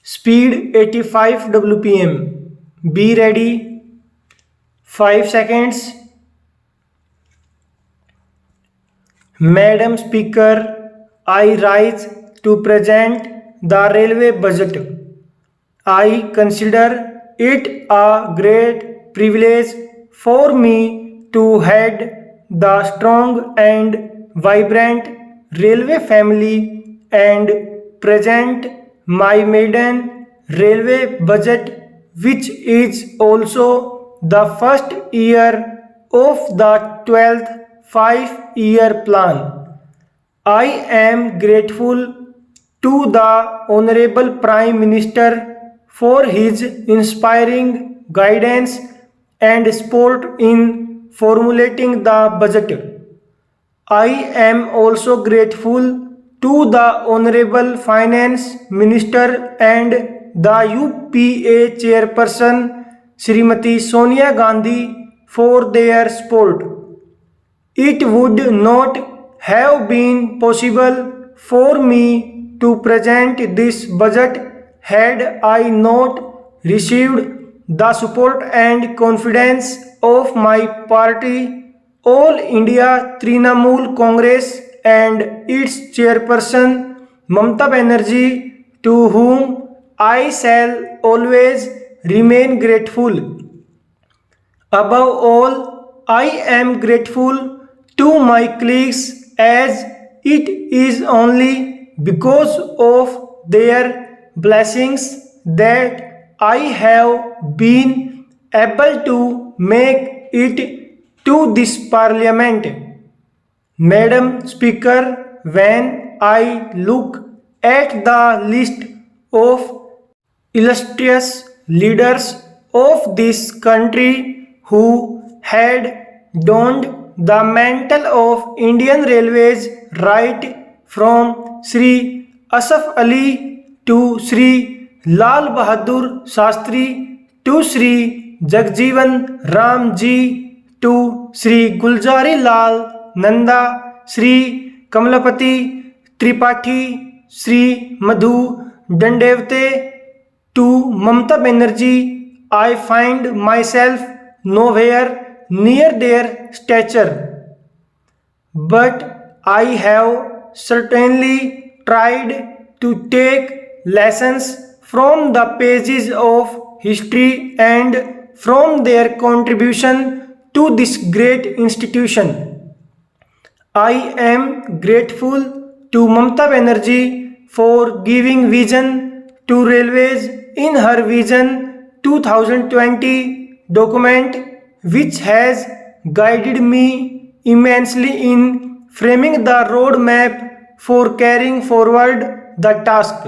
Speed 85 WPM. Be ready. 5 seconds. Madam Speaker, I rise to present the railway budget. I consider it a great privilege for me to head the strong and vibrant railway family and present my maiden railway budget, which is also the first year of the 12th 5-year plan. I am grateful to the Honorable Prime Minister for his inspiring guidance and support in formulating the budget. I am also grateful to the Honorable Finance Minister and the UPA Chairperson Srimati Sonia Gandhi for their support. It would not have been possible for me to present this budget had I not received the support and confidence of my party, All India Trinamool Congress, and its chairperson Mamata Banerjee, to whom I shall always remain grateful. Above all, I am grateful to my colleagues, as it is only because of their blessings that I have been able to make it to this parliament. Madam Speaker, when I look at the list of illustrious leaders of this country who had donned the mantle of Indian Railways, right from Sri Asaf Ali to Sri Lal Bahadur Shastri to Sri Jagjeevan Ram Ji to Sri Gulzari Lal Nanda, Sri Kamalapati Tripathi, Sri Madhu Dandevte to Mamata Banerjee, I find myself nowhere near their stature. But I have certainly tried to take lessons from the pages of history and from their contribution to this great institution. I am grateful to Mamata Banerjee for giving vision to railways in her Vision 2020 document, which has guided me immensely in framing the roadmap for carrying forward the task.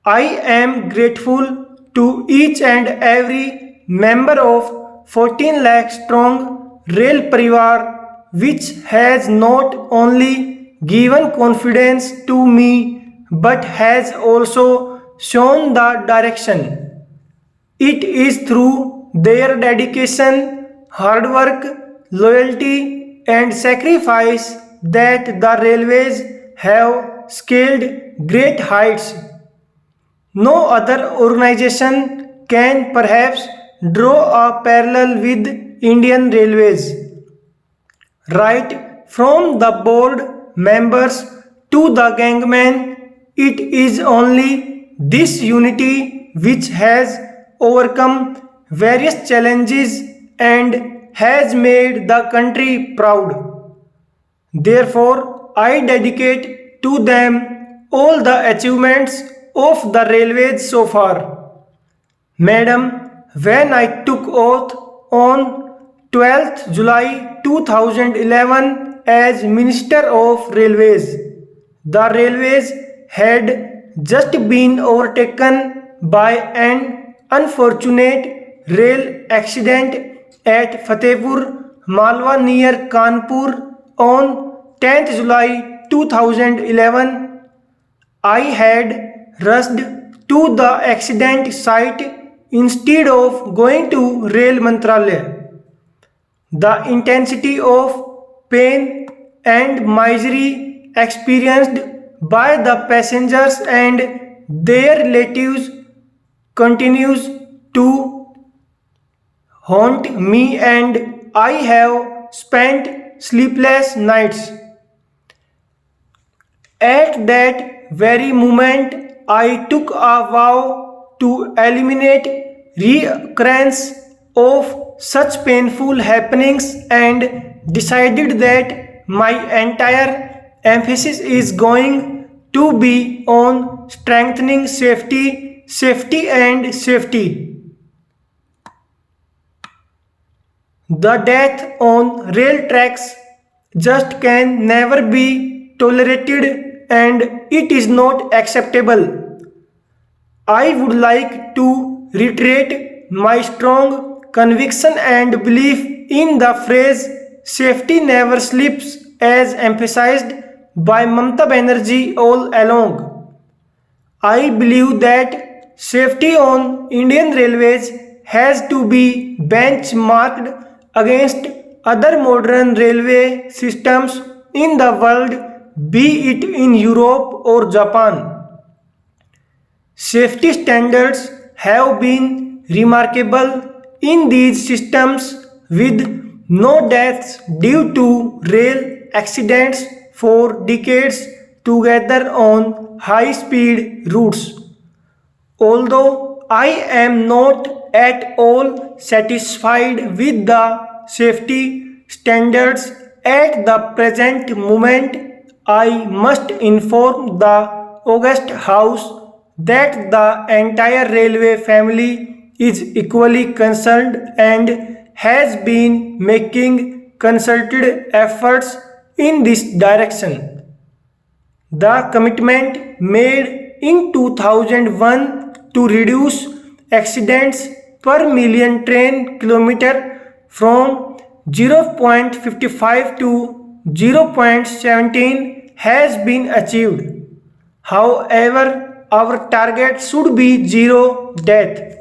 I am grateful to each and every member of 14 lakh strong Rail Parivar, which has not only given confidence to me but has also shown the direction. It is through their dedication, hard work, loyalty, and sacrifice that the railways have scaled great heights. No other organization can perhaps draw a parallel with Indian Railways. Right from the board members to the gangman, it is only this unity which has overcome various challenges and has made the country proud. Therefore, I dedicate to them all the achievements of the railways so far. Madam, when I took oath on 12th July 2011 as Minister of Railways, the railways had just been overtaken by an unfortunate rail accident at Fatehpur Malwa near Kanpur on 10th July 2011. I had rushed to the accident site instead of going to Rail Mantralaya. The intensity of pain and misery experienced by the passengers and their relatives continues to haunt me, and I have spent sleepless nights. At that very moment, I took a vow to eliminate recurrence of such painful happenings and decided that my entire emphasis is going to be on strengthening safety, safety, and safety. The death on rail tracks just can never be tolerated and it is not acceptable. I would like to reiterate my strong conviction and belief in the phrase safety never sleeps as emphasized by Mamata Banerjee all along. I believe that safety on Indian Railways has to be benchmarked against other modern railway systems in the world, be it in Europe or Japan. Safety standards have been remarkable in these systems with no deaths due to rail accidents for decades together on high speed routes. Although I am not at all satisfied with the safety standards at the present moment, I must inform the August House that the entire railway family is equally concerned and has been making concerted efforts in this direction. The commitment made in 2001 to reduce accidents per million train kilometer from 0.55 to 0.17 has been achieved. However, our target should be zero death.